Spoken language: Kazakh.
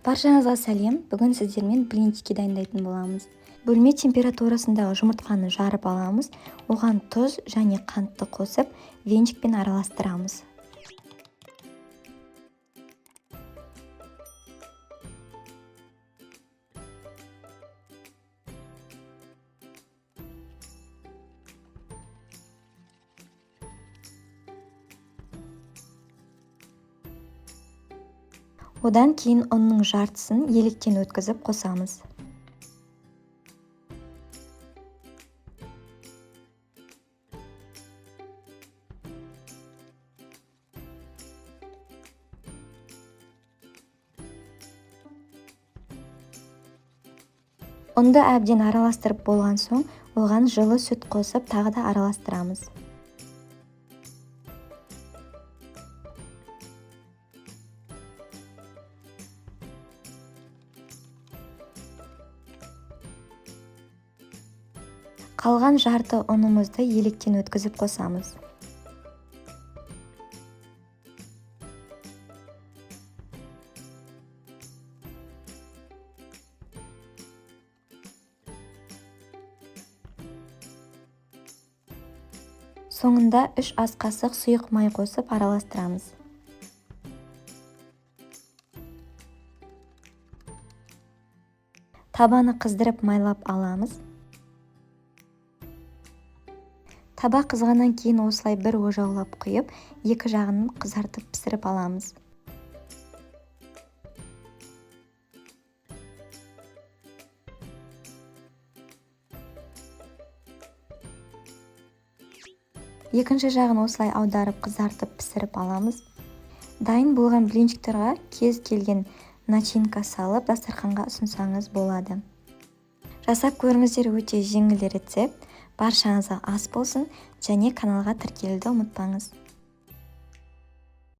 Баршаңызға сәлем. Бүгін сіздермен блинчики дайындайтын боламыз. Бөлме температурасындағы жұмыртқаны жарып аламыз. Оған тұз және қантты қосып, венчикпен араластырамыз. Одан кейін ұнның жартысын електен өткізіп қосамыз. Ұнды әбден араластырып болған соң, оған жылы сүт қосып, тағы да араластырамыз. Қалған жарты ұнымызды електен өткізіп қосамыз. Соңында 3 ас қасық сұйық май қосып араластырамыз. Табаны қыздырып майлап аламыз. Таба қызғаннан кейін осылай бір ожаулап құйып, екі жағын қызартып пісіріп аламыз. Екінші жағын осылай аударып қызартып пісіріп аламыз. Дайын болған блинчиктерға кез келген начинка салып, дастарханға ұсынсаңыз болады. Жасап көріңіздер, өте жеңіл рецепт. Баршаңызға ас болсын, және каналға тіркелуді ұмытпаңыз.